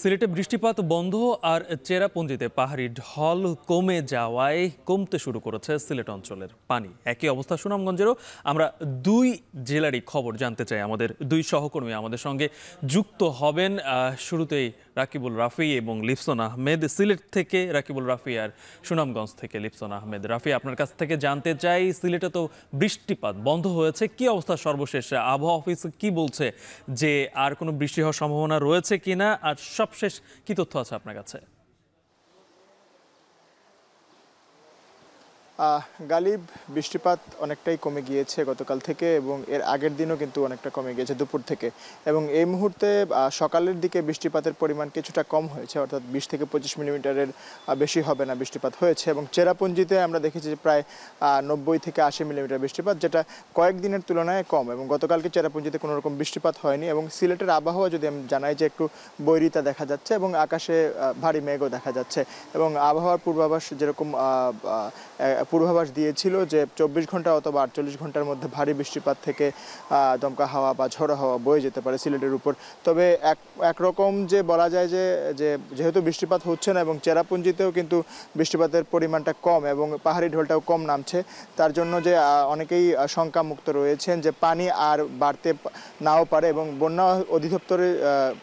সিলেটে বৃষ্টিপাত বন্ধ আর চেরাপুঞ্জিতে পাহাড়ি ঢল কমে যাওয়ায় কমতে শুরু করেছে সিলেট অঞ্চলের পানি। একই অবস্থা সুনামগঞ্জেরও। আমরা দুই জেলারই খবর জানতে চাই, আমাদের দুই সহকর্মী আমাদের সঙ্গে যুক্ত হবেন। শুরুতেই রাকিবুল রাফি এবং লিপসন আহমেদ। সিলেট থেকে রাকিবুল রাফি আর সুনামগঞ্জ থেকে লিপসন আহমেদ। রাফি, আপনার কাছ থেকে জানতে চাই, সিলেটে তো বৃষ্টিপাত বন্ধ হয়েছে, কি অবস্থা সর্বশেষ? আবহাওয়া অফিস কি বলছে যে আর কোনো বৃষ্টি হওয়ার সম্ভাবনা রয়েছে কিনা, আর সবশেষ কি তথ্য আছে আপনার কাছে? গালিব, বৃষ্টিপাত অনেকটাই কমে গিয়েছে গতকাল থেকে এবং এর আগের দিনও কিন্তু অনেকটা কমে গিয়েছে দুপুর থেকে। এবং এই মুহূর্তে সকালের দিকে বৃষ্টিপাতের পরিমাণ কিছুটা কম হয়েছে, অর্থাৎ 20 থেকে 25 মিলিমিটারের বেশি হবে না বৃষ্টিপাত হয়েছে। এবং চেরাপুঞ্জিতে আমরা দেখেছি যে প্রায় 90 থেকে 80 মিলিমিটার বৃষ্টিপাত, যেটা কয়েকদিনের তুলনায় কম। এবং গতকালকে চেরাপুঞ্জিতে কোনো রকম বৃষ্টিপাত হয়নি। এবং সিলেটের আবহাওয়া যদি আমি জানাই যে একটু বৈরিতা দেখা যাচ্ছে এবং আকাশে ভারী মেঘও দেখা যাচ্ছে। এবং আবহাওয়ার পূর্বাভাস যেরকম পূর্বাভাস দিয়েছিল যে 24 ঘন্টা অথবা 48 ঘন্টার মধ্যে ভারী বৃষ্টিপাত থেকে দমকা হাওয়া বা ঝড়ো হাওয়া বয়ে যেতে পারে সিলেটের উপর। তবে একরকম যে বলা যায় যে যেহেতু বৃষ্টিপাত হচ্ছে না এবং চেরাপুঞ্জিতেও কিন্তু বৃষ্টিপাতের পরিমাণটা কম এবং পাহাড়ি ঢলটাও কম নামছে, তার জন্য যে অনেকেই শঙ্কামুক্ত রয়েছেন যে পানি আর বাড়তে নাও পারে। এবং বন্যা অধিদপ্তরের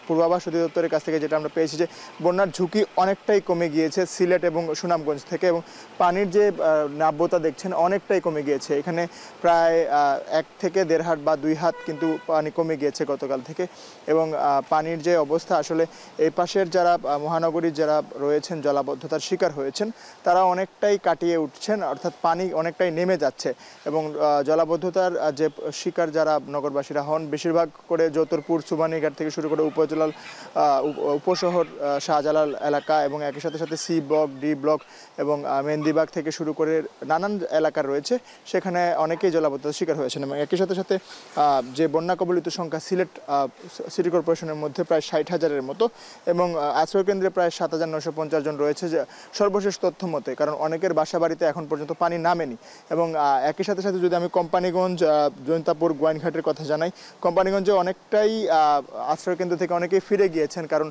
পূর্বাভাস অধিদপ্তরের কাছ থেকে যেটা আমরা পেয়েছি যে বন্যার ঝুঁকি অনেকটাই কমে গিয়েছে সিলেট এবং সুনামগঞ্জ থেকে। এবং পানির যে নাব্যতা দেখছেন অনেকটাই কমে গিয়েছে, এখানে প্রায় 1 থেকে 1.5 হাত বা 2 হাত কিন্তু পানি কমে গিয়েছে গতকাল থেকে। এবং পানির যে অবস্থা, আসলে এই পাশের যারা মহানগরীর যারা রয়েছেন জলাবদ্ধতার শিকার হয়েছেন তারা অনেকটাই কাটিয়ে উঠছেন, অর্থাৎ পানি অনেকটাই নেমে যাচ্ছে। এবং জলাবদ্ধতার যে শিকার যারা নগরবাসীরা হন, বেশিরভাগ করে যৌতরপুর, সুবানীঘাট থেকে শুরু করে উপজেলার উপশহর শাহজালাল এলাকা এবং একই সাথে সাথে সি ব্লক, ডি ব্লক এবং মেন্দিবাগ থেকে শুরু করে নানান এলাকা রয়েছে, সেখানে অনেকেই জলাবদ্ধতার শিকার হয়েছেন। এবং একই সাথে সাথে যে বন্যা কবলিত সংখ্যা সিলেট সিটি কর্পোরেশনের মধ্যে প্রায় 60,000-এর মতো এবং আশ্রয়কেন্দ্রে প্রায় 7,950 জন রয়েছে যে সর্বশেষ তথ্য মতে, কারণ অনেকের বাসা বাড়িতে এখন পর্যন্ত পানি নামেনি। এবং একই সাথে সাথে যদি আমি কোম্পানিগঞ্জ, জৈন্তাপুর, গোয়াইনঘাটের কথা জানাই, কোম্পানিগঞ্জে অনেকটাই আশ্রয়কেন্দ্র থেকে অনেকেই ফিরে গিয়েছেন, কারণ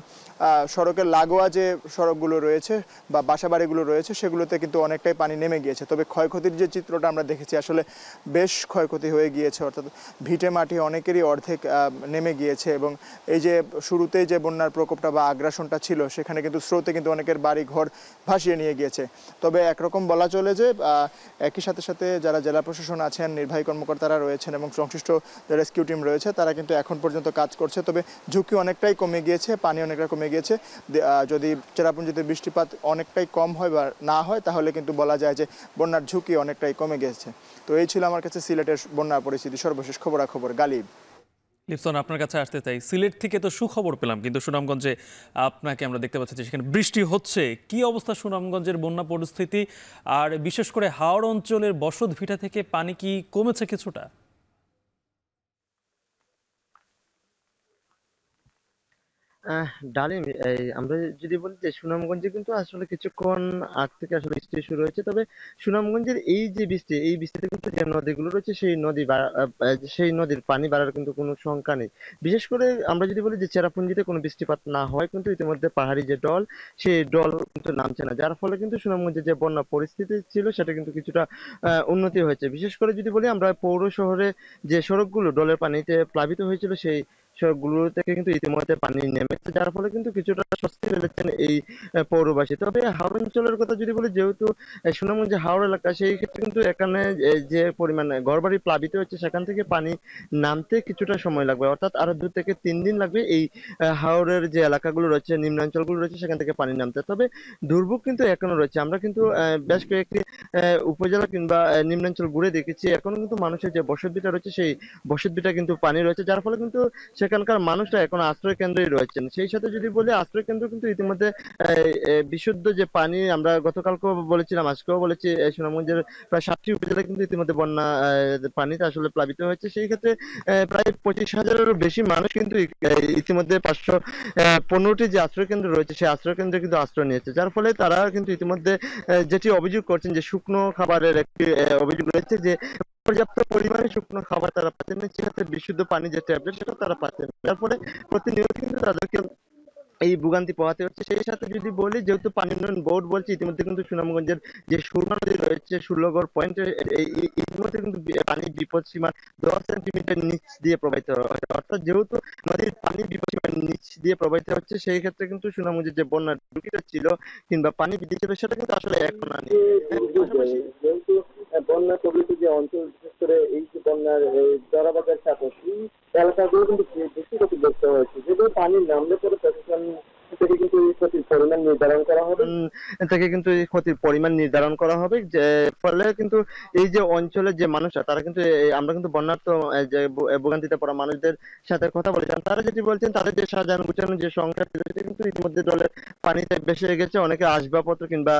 সড়কের লাগোয়া যে সড়কগুলো রয়েছে বা বাসা বাড়িগুলো রয়েছে সেগুলোতে কিন্তু অনেকটাই পানি নেমে গিয়েছে। তবে ক্ষয়ক্ষতির যে চিত্রটা আমরা দেখেছি, আসলে বেশ ক্ষয়ক্ষতি হয়ে গিয়েছে, অর্থাৎ ভিটে মাটি অনেকেরই অর্ধেক নেমে গিয়েছে। এবং এই যে শুরুতেই যে বন্যার প্রকোপটা বা আগ্রাসনটা ছিল, সেখানে কিন্তু স্রোতে কিন্তু অনেকের বাড়ি ঘর ভাসিয়ে নিয়ে গিয়েছে। তবে একরকম বলা চলে যে একই সাথে সাথে যারা জেলা প্রশাসন আছেন, নির্বাহী কর্মকর্তারা রয়েছেন এবং সংশ্লিষ্ট রেস্কিউ টিম রয়েছে, তারা কিন্তু এখন পর্যন্ত কাজ করছে। তবে ঝুঁকি অনেকটাই কমে গিয়েছে, পানি অনেকটা কমে গিয়েছে। যদি চেরাপুঞ্জিতে বৃষ্টিপাত অনেকটাই কম হয় বা না হয়, তাহলে কিন্তু বলা যায় যে বন্যার ঝুঁকি অনেকটাই কমে গেছে। তো এই ছিল আমার কাছে সিলেটের বন্যার পরিস্থিতি সর্বশেষ খবরাখবর। গালিব। লিপসন, আপনার কাছে আসতে চাই, সিলেট থেকে তো সুখবর পেলাম, কিন্তু সুনামগঞ্জে আপনাকে আমরা দেখতে পাচ্ছি যে সেখানে বৃষ্টি হচ্ছে। কি অবস্থা সুনামগঞ্জের বন্যা পরিস্থিতি? আর বিশেষ করে হাওড় অঞ্চলের বসত ভিটা থেকে পানি কি কমেছে কিছুটা? আহ ডালিম, আমরা যদি বলি যে সুনামগঞ্জে কিন্তু আসলে কিছুক্ষণ আগ থেকে আসলে বৃষ্টি শুরু হয়েছে। তবে সুনামগঞ্জের এই যে বৃষ্টি, এই বৃষ্টিতে কিন্তু যে নদীগুলো রয়েছে সেই নদীর পানি বাড়ার কিন্তু কোনো শঙ্কা নেই। বিশেষ করে আমরা যদি বলি যে চেরাপুঞ্জিতে কোনো বৃষ্টিপাত না হয় কিন্তু ইতিমধ্যে পাহাড়ি যে ঢল, সেই ঢল কিন্তু নামছে না, যার ফলে কিন্তু সুনামগঞ্জে যে বন্যা পরিস্থিতি ছিল সেটা কিন্তু কিছুটা উন্নতি হয়েছে। বিশেষ করে যদি বলি আমরা পৌর শহরে যে সড়কগুলো ডলের পানিতে প্লাবিত হয়েছিল, সেই সড়কগুলো থেকে কিন্তু ইতিমধ্যে পানি নেমেছে, যার ফলে কিন্তু কিছুটা স্বস্তি পেয়েছেন এই পৌরবাসী। তবে হাওড় অঞ্চলের কথা যদি বলি, যেহেতু সুনামগঞ্জ হাওড় এলাকা, সেই ক্ষেত্রে কিন্তু এখানে যে পরিমাণে ঘরবাড়ি প্লাবিত হচ্ছে, সেখান থেকে পানি নামতে কিছুটা সময় লাগবে, অর্থাৎ আরো 2 থেকে 3 দিন লাগবে এই হাওড়ের যে এলাকাগুলো রয়েছে, নিম্নাঞ্চলগুলো রয়েছে, সেখান থেকে পানি নামতে। তবে দুর্ভোগ কিন্তু এখনো রয়েছে। আমরা কিন্তু বেশ কয়েকটি উপজেলা কিংবা নিম্নাঞ্চল ঘুরে দেখেছি, এখনো কিন্তু মানুষের যে বসতভিটা রয়েছে, সেই বসতভিটা কিন্তু পানি রয়েছে, যার ফলে কিন্তু সেখানকার মানুষরা এখন আশ্রয় কেন্দ্রেই রয়েছেন। সেই সাথে যদি বলি, আশ্রয় কেন্দ্র কিন্তু ইতিমধ্যে বিশুদ্ধ যে পানি, আমরা গতকালকেও বলেছিলাম, আজকেও বলেছি, সুনামগঞ্জের প্রায় 7টি উপজেলা কিন্তু ইতিমধ্যে বন্যা পানিতে আসলে প্লাবিত হয়েছে। সেই ক্ষেত্রে প্রায় 25,000-এরও বেশি মানুষ কিন্তু ইতিমধ্যে 515টি যে আশ্রয় কেন্দ্র রয়েছে, সেই আশ্রয় কেন্দ্রে কিন্তু আশ্রয় নিয়েছে, যার ফলে তারা কিন্তু ইতিমধ্যে যেটি অভিযোগ করছেন যে শুকনো খাবারের একটি অভিযোগ রয়েছে, যে পর্যাপ্ত পরিমাণে শুকনো খাবার তারা পাচ্ছেন না, সেক্ষেত্রে বিশুদ্ধ পানি যে ট্যাবলেট সেটা তারা পাচ্ছেন না। যার ফলে প্রতিনিয়ত কিন্তু তাদেরকে এই ভোগান্তি পোহাতে হচ্ছে। সেই সাথে যদি বলি, যেহেতু পানি উন্নয়ন বোর্ড বলছে ইতিমধ্যে কিন্তু সুনামগঞ্জের যে সুরমা নদী রয়েছে ১৬ পয়েন্টে ইতিমধ্যে কিন্তু পানির বিপদ সীমার ১০ সেন্টিমিটার নিচ দিয়ে প্রবাহিত হয়। অর্থাৎ যেহেতু নদীর পানি বিপদ সীমার নিচ দিয়ে প্রবাহিত হচ্ছে, সেই ক্ষেত্রে কিন্তু সুনামগঞ্জের যে বন্যার ঝুঁকিটা ছিল কিংবা পানি বৃদ্ধি ছিল সেটা কিন্তু আসলে এখন আর নেই। পাশাপাশি যেহেতু বন্যা কবলিত যে অঞ্চল, বিশেষ করে এই যে বন্যার জলাবাজার চাপক, এই এলাকাগুলো কিন্তু বেশি ক্ষতিগ্রস্ত হয়েছে। যেগুলো পানি নামলে পরে প্রশাসন থেকে কিন্তু এই ক্ষতির পরিমাণ নির্ধারণ করা হবে। থেকে কিন্তু এই ক্ষতির পরিমাণ নির্ধারণ করা হবে, যে ফলে কিন্তু এই যে অঞ্চলের যে মানুষরা তারা কিন্তু আমরা কিন্তু বন্যার্ত যে ভোগান্তিতে পড়া মানুষদের সাথে কথা বলেছিলাম, তারা যেটি বলছেন তাদের যে সাজানো গুছানো যে সংসার ছিল সেটা কিন্তু ইতিমধ্যে জলের পানিতে ভেসে গেছে, অনেকে আসবাবপত্র কিংবা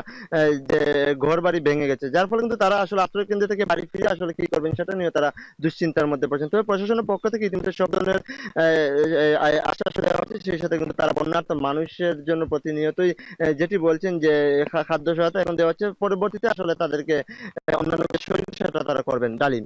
যে ঘর বাড়ি ভেঙে গেছে, যার ফলে কিন্তু তারা আসলে আশ্রয় কেন্দ্র থেকে বাড়ি ফিরে আসলে কি করবেন সেটা নিয়ে তারা দুশ্চিন্তার মধ্যে পড়েছেন। তবে প্রশাসনের পক্ষ থেকে ইতিমধ্যে সব ধরনের আশ্বাস দেওয়া হচ্ছে। সেই সাথে কিন্তু তারা বন্যার্ত মানুষের জন্য প্রতিনিয়তই যেটি বলছেন যে খাদ্য সহায়তা এখন দেওয়া হচ্ছে, পরবর্তীতে আসলে তাদেরকে অন্যান্য যে শরীর সেটা তারা করবেন। ডালিম।